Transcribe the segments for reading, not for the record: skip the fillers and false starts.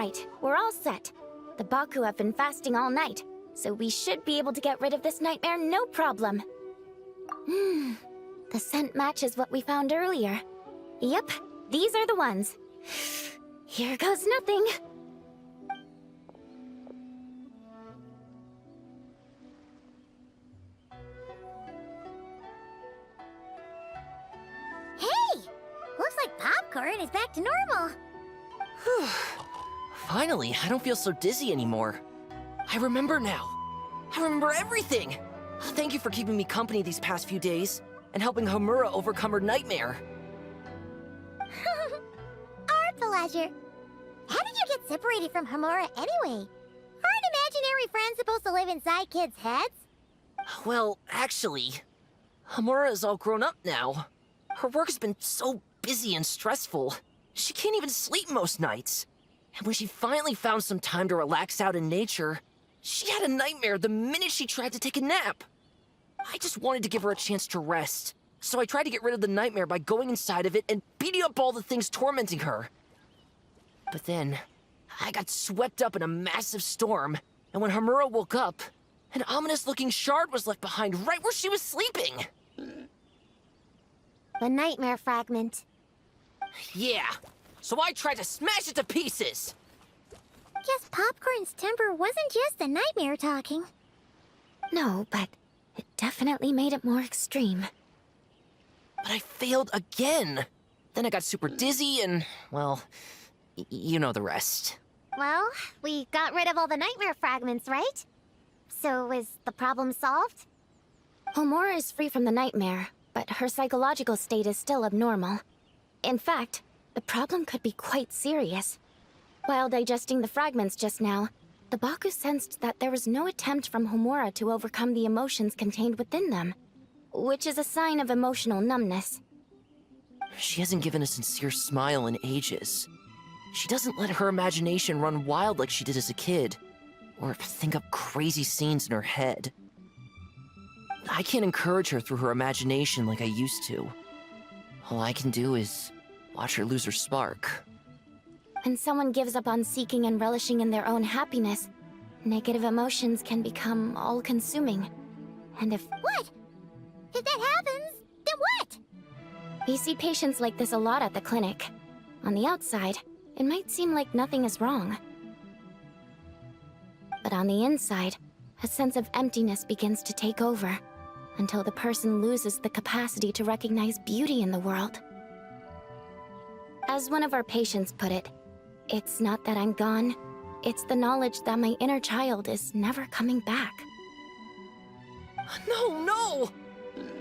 Alright, we're all set. The Baku have been fasting all night, so we should be able to get rid of this nightmare no problem. The scent matches what we found earlier. Yep, these are the ones. Here goes nothing. Hey! Looks like popcorn is back to normal. Whew. Finally, I don't feel so dizzy anymore. I remember now. I remember everything! Thank you for keeping me company these past few days, and helping Homura overcome her nightmare. Our pleasure. How did you get separated from Homura anyway? Aren't imaginary friends supposed to live inside kids' heads? Well, actually, Homura is all grown up now. Her work has been so busy and stressful. She can't even sleep most nights. And when she finally found some time to relax out in nature, she had a nightmare the minute she tried to take a nap. I just wanted to give her a chance to rest, so I tried to get rid of the nightmare by going inside of it and beating up all the things tormenting her. But then, I got swept up in a massive storm, and when Homura woke up, an ominous-looking shard was left behind right where she was sleeping. The nightmare fragment. Yeah, so I tried to smash it to pieces. Guess Popcorn's temper wasn't just the nightmare talking. No, but it definitely made it more extreme. But I failed again. Then I got super dizzy and, well, you know the rest. Well, we got rid of all the nightmare fragments, right? So is the problem solved? Homura is free from the nightmare, but her psychological state is still abnormal. In fact, the problem could be quite serious. While digesting the fragments just now, the Baku sensed that there was no attempt from Homura to overcome the emotions contained within them, which is a sign of emotional numbness. She hasn't given a sincere smile in ages. She doesn't let her imagination run wild like she did as a kid, or think up crazy scenes in her head. I can't encourage her through her imagination like I used to. All I can do is watch her lose her spark. When someone gives up on seeking and relishing in their own happiness, negative emotions can become all-consuming. And if What? If that happens, then what? we see patients like this a lot at the clinic, on the outside, it might seem like nothing is wrong. But on the inside, a sense of emptiness begins to take over, until the person loses the capacity to recognize beauty in the world. As one of our patients put it, it's not that I'm gone, it's the knowledge that my inner child is never coming back. No!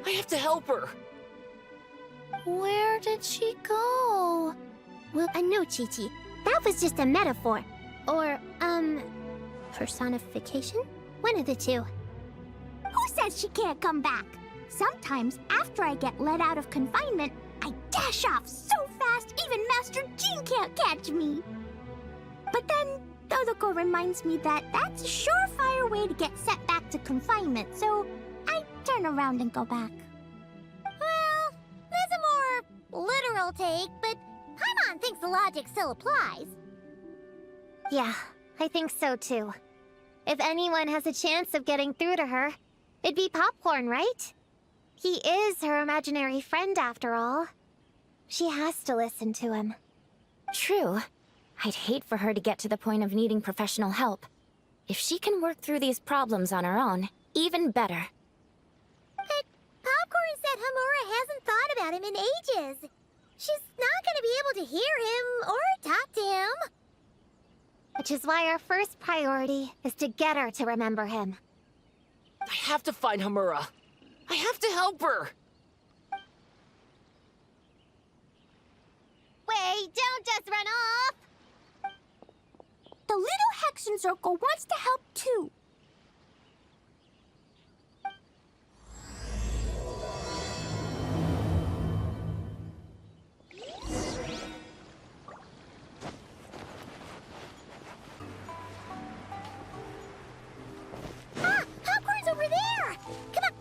I have to help her! Where did she go? Well, no, Chi-Chi. That was just a metaphor. Or, personification? One of the two. Who says she can't come back? Sometimes, after I get let out of confinement, I dash off so fast even Master Jean can't catch me. But then, Todoko reminds me that that's a surefire way to get sent back to confinement, so I turn around and go back. Well, there's a more literal take, but Paimon thinks the logic still applies. Yeah, I think so too. If anyone has a chance of getting through to her, it'd be Popcorn, right? He is her imaginary friend after all. She has to listen to him. True. I'd hate for her to get to the point of needing professional help. If she can work through these problems on her own, even better. But Popcorn said Homura hasn't thought about him in ages. She's not gonna be able to hear him or talk to him. Which is why our first priority is to get her to remember him. I have to find Homura. I have to help her! Wait, don't just run off! The little Hexen Circle wants to help too. Popcorn's over there! Come on!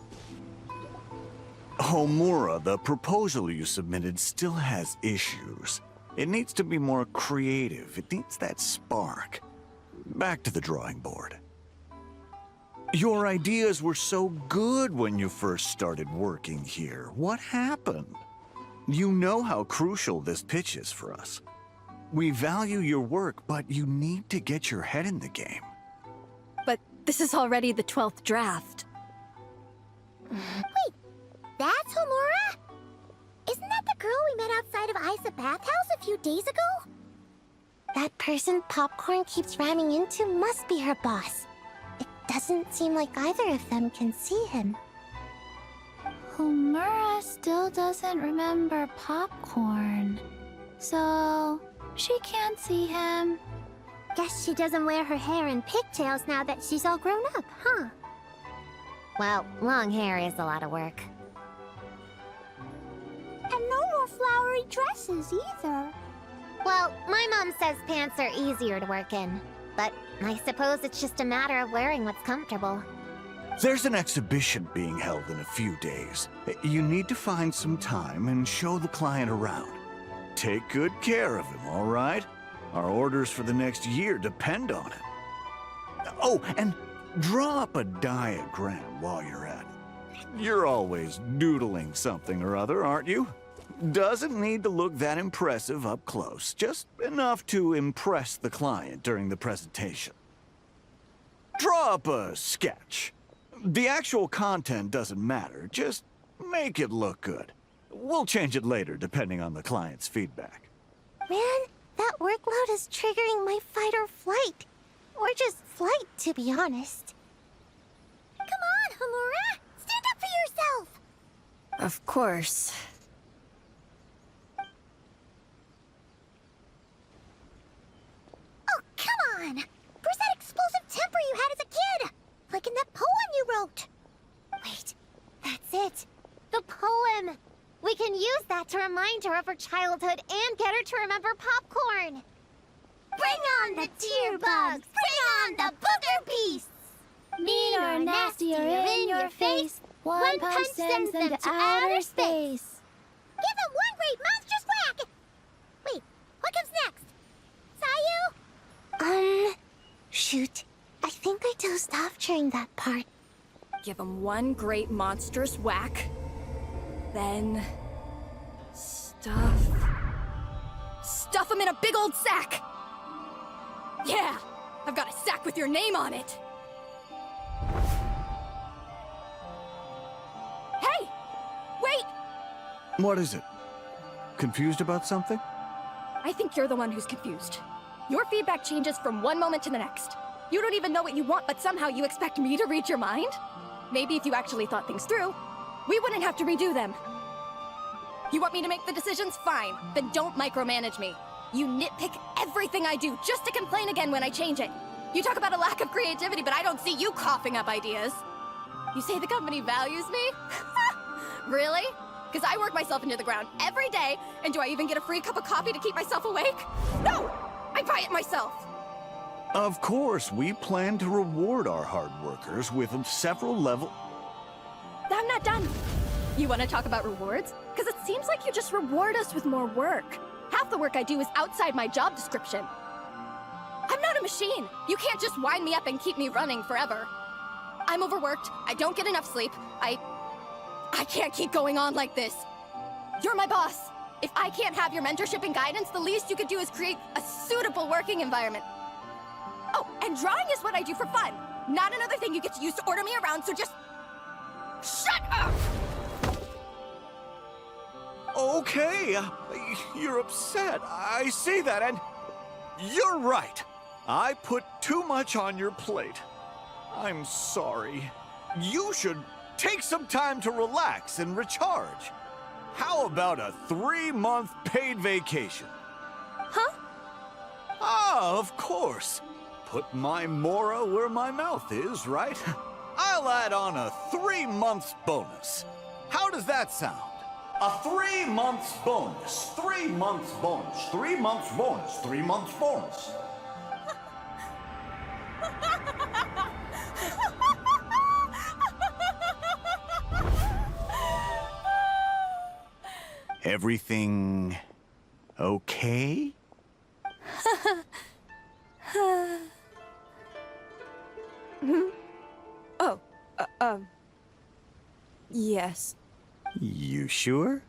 Homura, the proposal you submitted still has issues. It needs to be more creative. It needs that spark. Back to the drawing board. Your ideas were so good when you first started working here. What happened? You know how crucial this pitch is for us. We value your work, but you need to get your head in the game. But this is already the 12th draft. Wait, that's Homura? Isn't that the girl we met outside of Isa Bathhouse a few days ago? That person Popcorn keeps ramming into must be her boss. It doesn't seem like either of them can see him. Homura still doesn't remember Popcorn, so she can't see him. Guess she doesn't wear her hair in pigtails now that she's all grown up, huh? Well, long hair is a lot of work. And no more flowery dresses either. Well, my mom says pants are easier to work in. But I suppose it's just a matter of wearing what's comfortable. There's an exhibition being held in a few days. You need to find some time and show the client around. Take good care of him, all right? Our orders for the next year depend on it. Oh, and draw up a diagram while you're at it. You're always doodling something or other, aren't you? Doesn't need to look that impressive up close, just enough to impress the client during the presentation. Draw up a sketch. The actual content doesn't matter, just make it look good. We'll change it later depending on the client's feedback. Man, that workload is triggering my fight or flight. Or just flight, to be honest. Come on, Homura! Stand up for yourself! Of course. Oh, come on! Where's that explosive temper you had as a kid? Like in that poem you wrote. Wait, that's it. The poem! We can use that to remind her of her childhood and get her to remember Popcorn. Bring on the tear bugs! Bring on the booger beasts! Mean or nasty or in your face, one punch sends them to outer space. Give them one great monstrous whack! Wait, what comes next? Sayu? Shoot. I think I dozed off during that part. Give him one great monstrous whack. Then... Stuff him in a big old sack! Yeah! I've got a sack with your name on it! Hey! Wait! What is it? Confused about something? I think you're the one who's confused. Your feedback changes from one moment to the next. You don't even know what you want, but somehow you expect me to read your mind? Maybe if you actually thought things through, we wouldn't have to redo them. You want me to make the decisions? Fine. Then don't micromanage me. You nitpick everything I do just to complain again when I change it. You talk about a lack of creativity, but I don't see you coughing up ideas. You say the company values me? Really? Because I work myself into the ground every day, and do I even get a free cup of coffee to keep myself awake? No! I buy it myself! Of course, we plan to reward our hard workers with several level... I'm not done. You want to talk about rewards? Because it seems like you just reward us with more work. Half the work I do is outside my job description. I'm not a machine. You can't just wind me up and keep me running forever. I'm overworked. I don't get enough sleep. I can't keep going on like this. You're my boss. If I can't have your mentorship and guidance, the least you could do is create a suitable working environment. Oh, and drawing is what I do for fun. Not another thing you get to use to order me around, so just... shut up! Okay, you're upset. I see that, and you're right. I put too much on your plate. I'm sorry. You should take some time to relax and recharge. How about a 3-month paid vacation? Huh? Ah, of course. Put my mora where my mouth is, right? I'll add on a 3 months bonus. How does that sound? A 3 months bonus. 3 months bonus. 3 months bonus. 3 months bonus. Everything Okay? Oh, yes. You sure?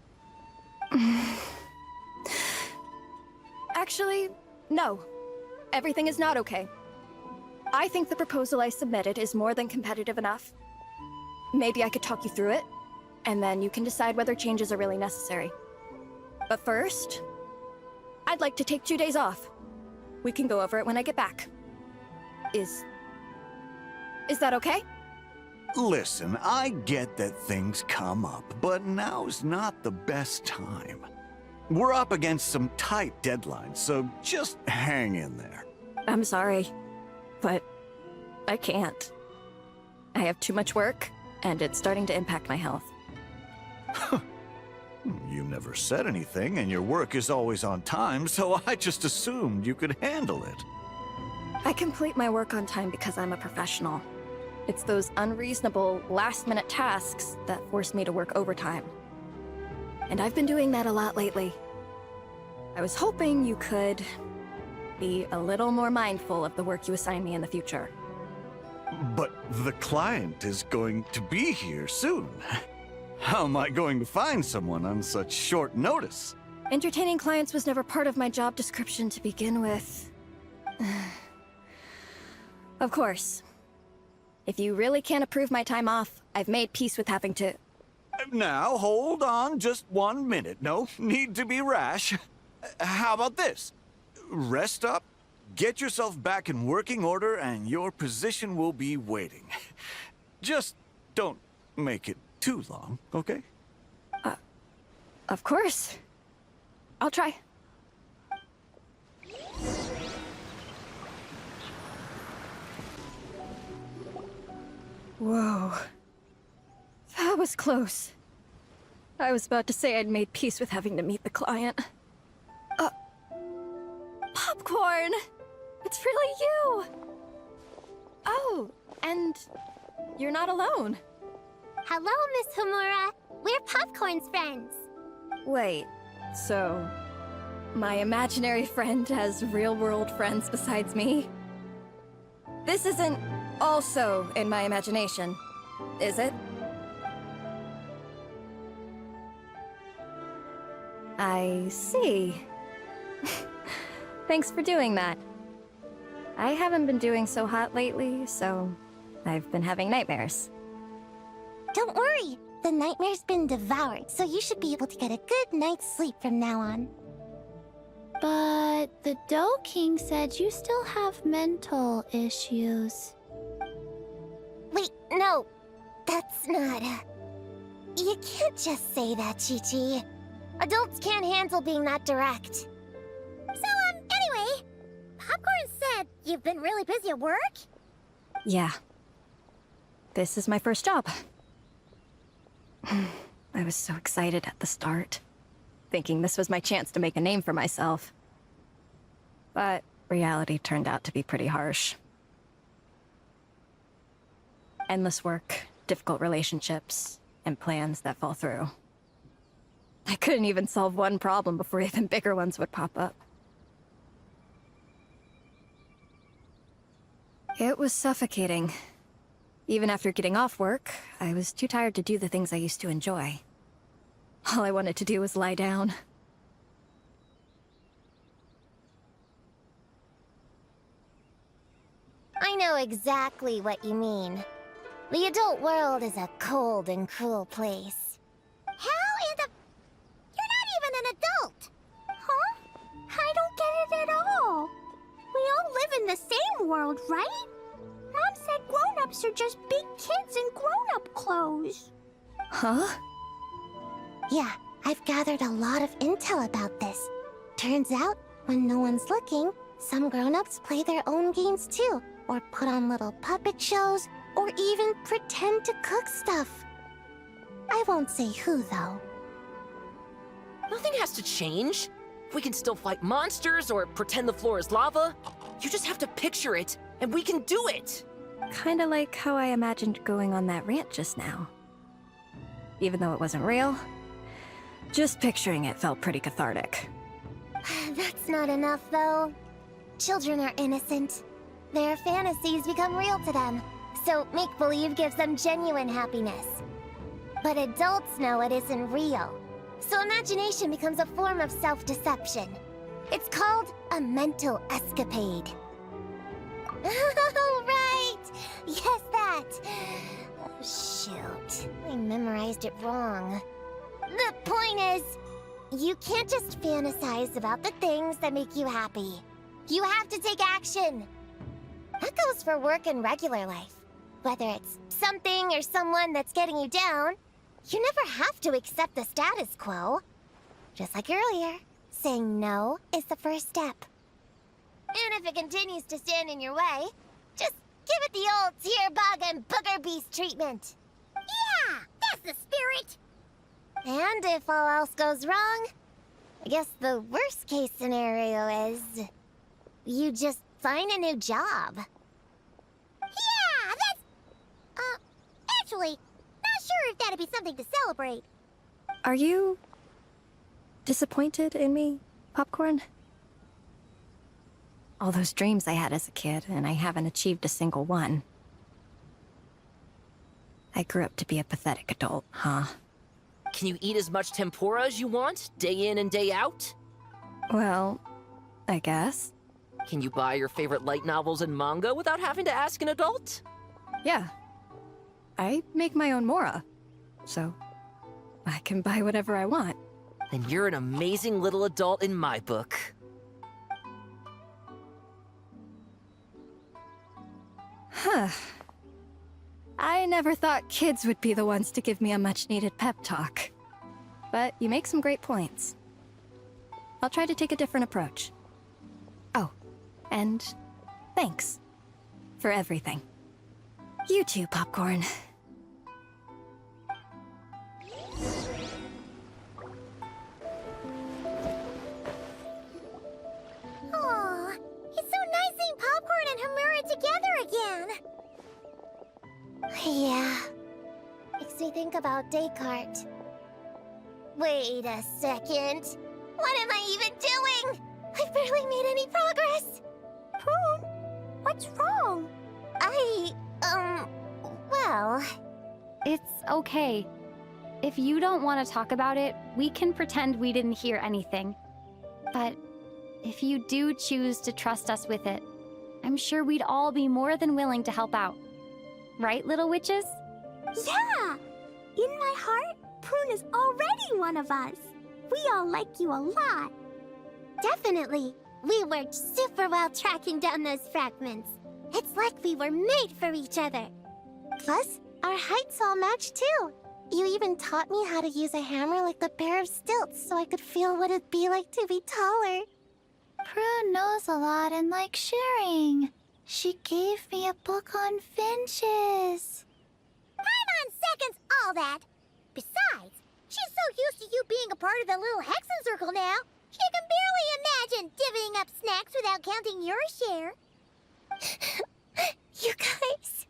Actually, no. Everything is not okay. I think the proposal I submitted is more than competitive enough. Maybe I could talk you through it, and then you can decide whether changes are really necessary. But first, I'd like to take 2 days off. We can go over it when I get back. Is that okay? Listen, I get that things come up, but now's not the best time. We're up against some tight deadlines, so just hang in there. I'm sorry, but I can't. I have too much work, and it's starting to impact my health. You never said anything, and your work is always on time, so I just assumed you could handle it. I complete my work on time because I'm a professional. It's those unreasonable, last-minute tasks that force me to work overtime. And I've been doing that a lot lately. I was hoping you could be a little more mindful of the work you assign me in the future. But the client is going to be here soon. How am I going to find someone on such short notice? Entertaining clients was never part of my job description to begin with. Of course. If you really can't approve my time off, I've made peace with having to... Now, hold on just 1 minute. No need to be rash. How about this? Rest up, get yourself back in working order, and your position will be waiting. Just don't make it too long, okay? Of course. I'll try. Whoa. That was close. I was about to say I'd made peace with having to meet the client. Popcorn! It's really you! Oh, and you're not alone. Hello, Miss Homura. We're Popcorn's friends. Wait, so my imaginary friend has real-world friends besides me? This isn't also in my imagination, is it? I see. Thanks for doing that. I haven't been doing so hot lately, so I've been having nightmares. Don't worry. The nightmare's been devoured, so you should be able to get a good night's sleep from now on. But the Dough King said you still have mental issues. Wait, no. That's not... You can't just say that, Chi-Chi. Adults can't handle being that direct. So, anyway, Popcorn said you've been really busy at work? Yeah. This is my first job. I was so excited at the start, thinking this was my chance to make a name for myself. But reality turned out to be pretty harsh. Endless work, difficult relationships, and plans that fall through. I couldn't even solve one problem before even bigger ones would pop up. It was suffocating. Even after getting off work, I was too tired to do the things I used to enjoy. All I wanted to do was lie down. I know exactly what you mean. The adult world is a cold and cruel place. How in the... You're not even an adult! Huh? I don't get it at all. We all live in the same world, right? Mom said grown-ups are just big kids in grown-up clothes. Huh? Yeah, I've gathered a lot of intel about this. Turns out, when no one's looking, some grown-ups play their own games too, or put on little puppet shows, or even pretend to cook stuff. I won't say who, though. Nothing has to change. We can still fight monsters or pretend the floor is lava. You just have to picture it, and we can do it! Kinda like how I imagined going on that rant just now. Even though it wasn't real, just picturing it felt pretty cathartic. That's not enough, though. Children are innocent. Their fantasies become real to them, so make-believe gives them genuine happiness. But adults know it isn't real, so imagination becomes a form of self-deception. It's called a mental escapade. Oh, right! Yes, that! Oh, shoot. I memorized it wrong. The point is, you can't just fantasize about the things that make you happy. You have to take action. That goes for work and regular life. Whether it's something or someone that's getting you down, you never have to accept the status quo. Just like earlier, saying no is the first step. And if it continues to stand in your way, just give it the old tear bug and booger beast treatment. Yeah, that's the spirit. And if all else goes wrong, I guess the worst case scenario is you just find a new job. Yeah, that's... actually, not sure if that'd be something to celebrate. Are you disappointed in me, Popcorn? All those dreams I had as a kid, and I haven't achieved a single one. I grew up to be a pathetic adult, huh? Can you eat as much tempura as you want, day in and day out? Well, I guess. Can you buy your favorite light novels and manga without having to ask an adult? Yeah. I make my own mora, so I can buy whatever I want. Then you're an amazing little adult in my book. Huh. I never thought kids would be the ones to give me a much-needed pep talk. But you make some great points. I'll try to take a different approach. Oh, and thanks for everything. You too, Popcorn. Aw, it's so nice seeing Popcorn and Homura together again. Yeah. Makes me think about Descartes. Wait a second. What am I even doing? I've barely made any progress. Prune, what's wrong? Well... It's okay. If you don't want to talk about it, we can pretend we didn't hear anything. But if you do choose to trust us with it, I'm sure we'd all be more than willing to help out. Right, little witches? Yeah! In my heart, Prune is already one of us. We all like you a lot. Definitely. We worked super well tracking down those fragments. It's like we were made for each other. Plus, our heights all match too. You even taught me how to use a hammer like the Bear of Stilts so I could feel what it'd be like to be taller. Prune knows a lot and likes sharing. She gave me a book on finches. Time on seconds, all that. Besides, she's so used to you being a part of the little Hexen Circle now, she can barely imagine divvying up snacks without counting your share. You guys...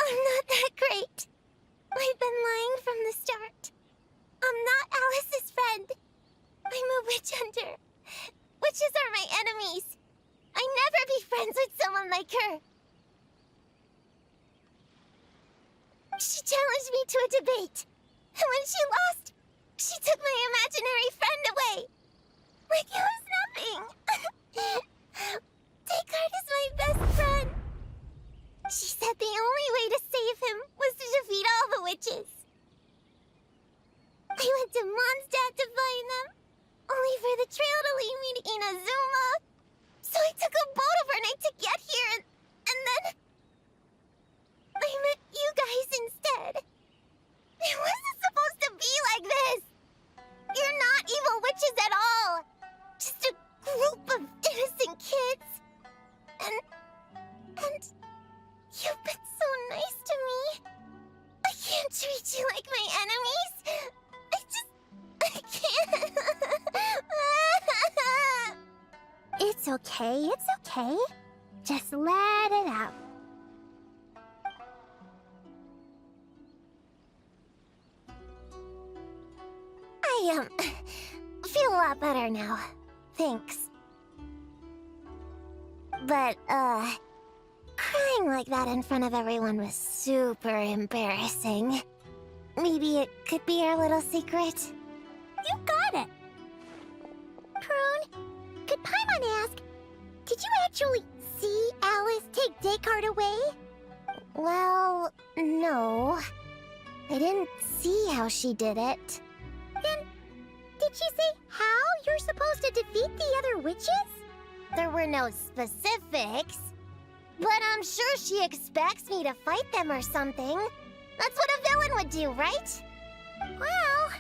I'm not that great. I've been lying from the start. I'm not Alice's friend. I'm a witch hunter. Witches are my enemies. I never be friends with someone like her. She challenged me to a debate. And when she lost, she took my imaginary friend away. Like it was nothing. Descartes is my best friend. She said the only way to save him was to defeat all the witches. I went to Mondstadt to find them, only for the trail to lead me to Inazuma. So I took a boat overnight to get here, and then... I met you guys instead. It wasn't supposed to be like this. You're not evil witches at all. Just a group of innocent kids. And you've been so nice to me. I can't treat you like my enemies. I can't. It's okay, it's okay. Just let it out. feel a lot better now. Thanks. But, crying like that in front of everyone was super embarrassing. Maybe it could be our little secret? You got it. Prune, could Paimon ask, did you actually see Alice take Descartes away? Well, no. I didn't see how she did it. Then, did she say how you're supposed to defeat the other witches? There were no specifics. But I'm sure she expects me to fight them or something. That's what a villain would do, right? Well,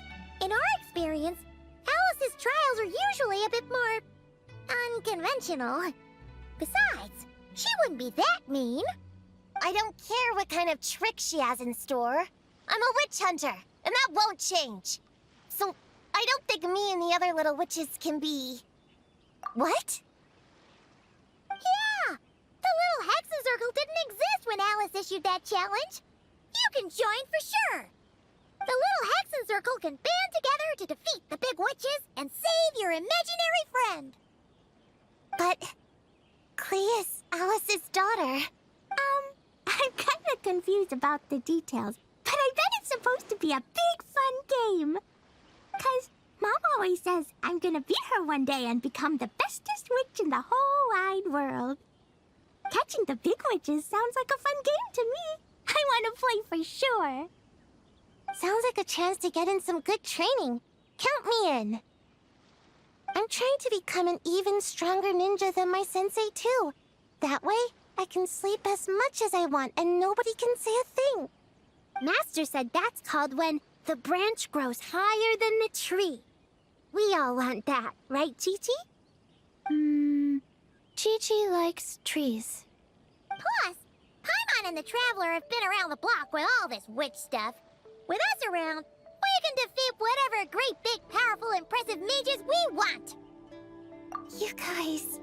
in our experience, Alice's trials are usually a bit more unconventional. Besides, she wouldn't be that mean. I don't care what kind of trick she has in store. I'm a witch hunter, and that won't change. So, I don't think me and the other little witches can be... What? Yeah! The little Hexen Circle didn't exist when Alice issued that challenge. You can join for sure. The little Hexen Circle can band together to defeat the big witches and save your imaginary friend. But... Clea's Alice's daughter. I'm kind of confused about the details, but I bet it's supposed to be a big fun game. 'Cause Mom always says I'm gonna beat her one day and become the bestest witch in the whole wide world. Catching the big witches sounds like a fun game to me. I want to play for sure. Sounds like a chance to get in some good training. Count me in. I'm trying to become an even stronger ninja than my sensei, too. That way, I can sleep as much as I want and nobody can say a thing. Master said that's called when the branch grows higher than the tree. We all want that, right, Chi-Chi? Chi-Chi likes trees. Plus, Paimon and the Traveler have been around the block with all this witch stuff. With us around, we can defeat whatever great, big, powerful, impressive mages we want. You guys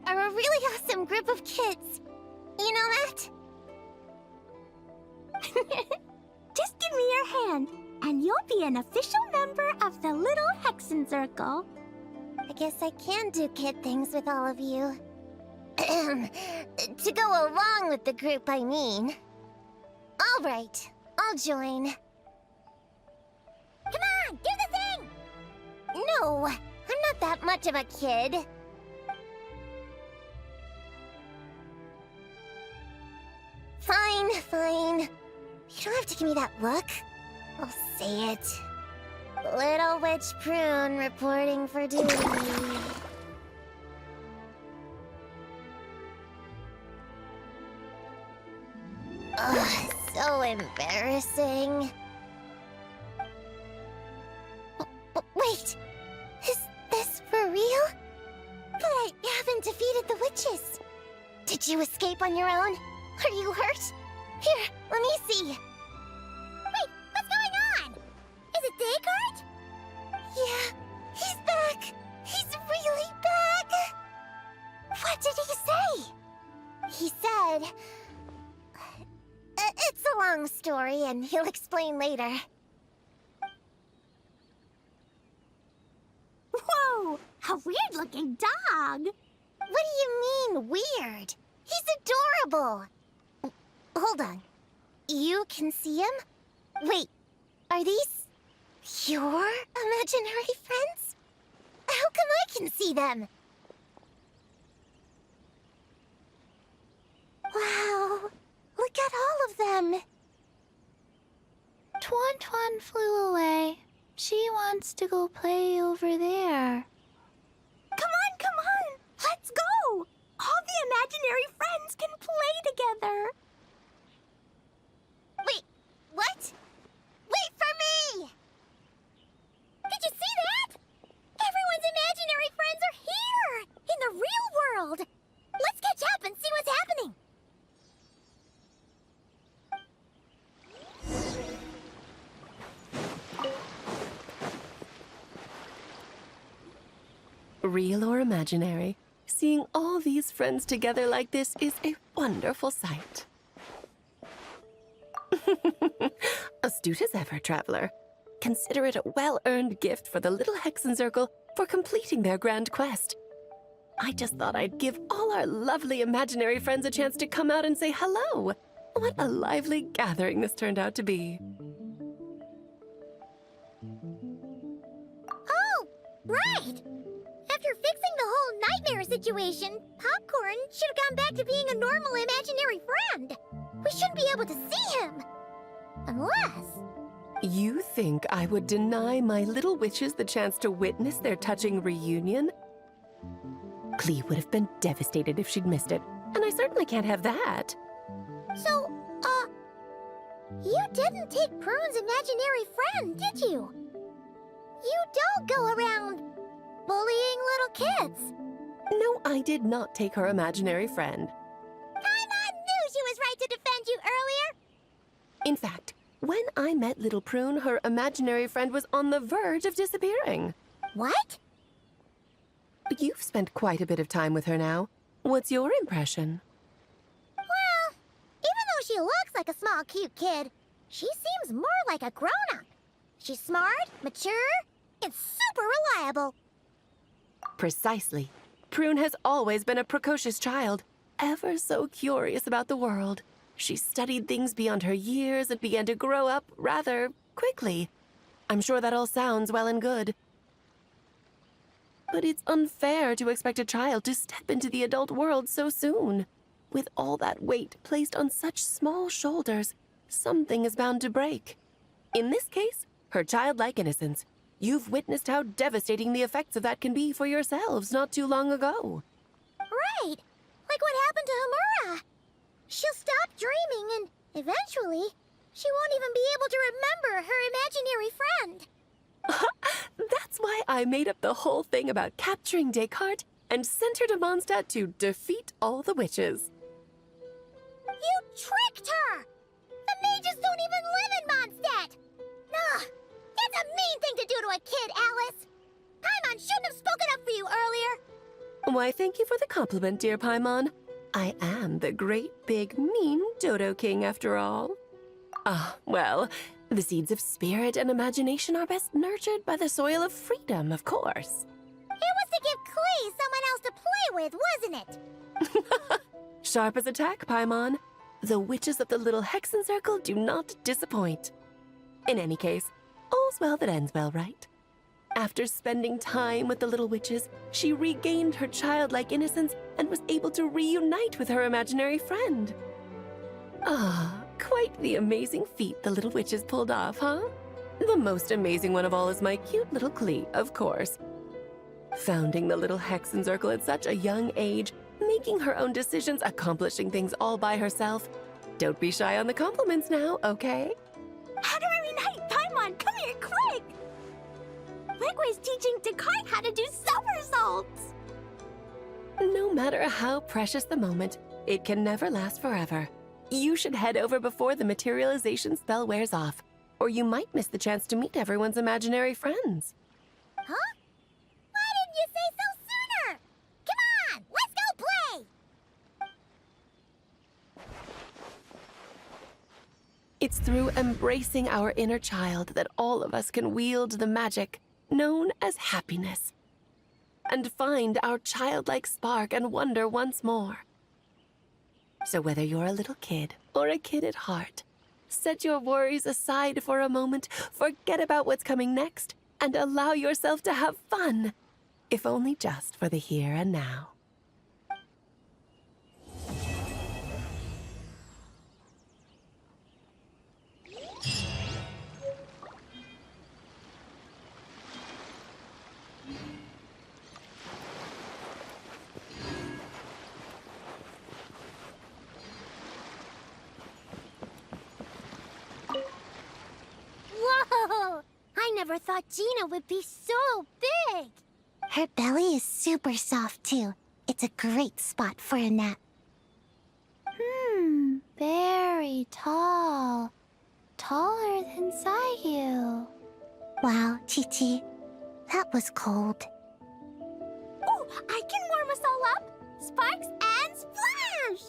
are a really awesome group of kids. You know that? Just give me your hand, and you'll be an official member of the Little Hexen Circle. I guess I can do kid things with all of you. To go along with the group, I mean. All right, I'll join. Come on, do the thing! No, I'm not that much of a kid. Fine, fine. You don't have to give me that look. I'll say it. Little Witch Prune reporting for duty. Ugh, so embarrassing. Wait, is this for real? But I haven't defeated the witches. Did you escape on your own? Are you hurt? Here, let me see. Wait, what's going on? Is it Descartes? Yeah, he's back. He's really back. What did he say? He said... It's a long story, and he'll explain later. Whoa, a weird-looking dog. What do you mean, weird? He's adorable. Hold on. You can see him? Wait, are these your imaginary friends? How come I can see them? Wow, look at all of them. Tuan flew away. She wants to go play over there. Come on, let's go. All the imaginary friends can play together. Wait, what? Wait for me! Did you see that? Everyone's imaginary friends are here, in the real world. Let's catch up and see what's happening. Real or imaginary, seeing all these friends together like this is a wonderful sight. Astute as ever, Traveler. Consider it a well-earned gift for the little Hexen Circle for completing their grand quest. I just thought I'd give all our lovely imaginary friends a chance to come out and say hello. What a lively gathering this turned out to be. Oh, right! After fixing the whole nightmare situation, Popcorn should have gone back to being a normal imaginary friend. We shouldn't be able to see him. Unless... You think I would deny my little witches the chance to witness their touching reunion? Klee would have been devastated if she'd missed it, and I certainly can't have that. So, you didn't take Prune's imaginary friend, did you? You don't go around bullying little kids. No, I did not take her imaginary friend. Paimon knew she was right to defend you earlier. In fact, when I met little Prune, her imaginary friend was on the verge of disappearing. What? You've spent quite a bit of time with her now. What's your impression? Well, even though she looks like a small, cute kid, she seems more like a grown-up. She's smart, mature, and super reliable. Precisely. Prune has always been a precocious child, ever so curious about the world. She studied things beyond her years and began to grow up rather quickly. I'm sure that all sounds well and good. But it's unfair to expect a child to step into the adult world so soon. With all that weight placed on such small shoulders, something is bound to break. In this case, her childlike innocence. You've witnessed how devastating the effects of that can be for yourselves not too long ago. Right, like what happened to Homura. She'll stop dreaming and, eventually, she won't even be able to remember her imaginary friend. That's why I made up the whole thing about capturing Descartes and sent her to Mondstadt to defeat all the witches. You tricked her! The mages don't even live in Mondstadt! Ugh, it's a mean thing to do to a kid, Alice! Paimon shouldn't have spoken up for you earlier! Why, thank you for the compliment, dear Paimon. I am the great, big, mean Dodo King, after all. Well, the seeds of spirit and imagination are best nurtured by the soil of freedom, of course. It was to give Klee someone else to play with, wasn't it? Sharp as a tack, Paimon. The witches of the little Hexen Circle do not disappoint. In any case, all's well that ends well, right? After spending time with the little witches, she regained her childlike innocence and was able to reunite with her imaginary friend. Quite the amazing feat the little witches pulled off, huh? The most amazing one of all is my cute little Klee, of course. Founding the little Hexen Circle at such a young age, making her own decisions, accomplishing things all by herself. Don't be shy on the compliments now, okay? How do I reunite? Paimon, come here, quick! Liquid's teaching Descartes how to do somersaults! No matter how precious the moment, it can never last forever. You should head over before the materialization spell wears off, or you might miss the chance to meet everyone's imaginary friends. Huh? Why didn't you say so sooner? Come on, let's go play! It's through embracing our inner child that all of us can wield the magic known as happiness and find our childlike spark and wonder once more. So whether you're a little kid or a kid at heart, set your worries aside for a moment, forget about what's coming next, and allow yourself to have fun, if only just for the here and now. Whoa! I never thought Gina would be so big! Her belly is super soft, too. It's a great spot for a nap. Very tall. Taller than Sayu. Wow, Chi-Chi. That was cold. Oh, I can warm us all up! Sparks and splash!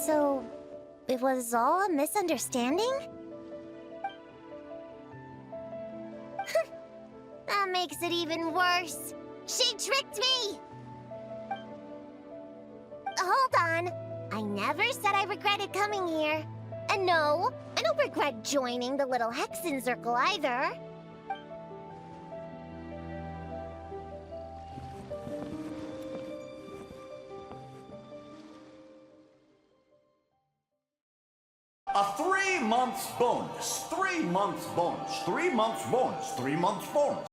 So, it was all a misunderstanding? That makes it even worse. She tricked me! Hold on. I never said I regretted coming here. And no, I don't regret joining the little Hexen Circle either. A 3 months bonus, 3 months bonus, 3 months bonus, 3 months bonus.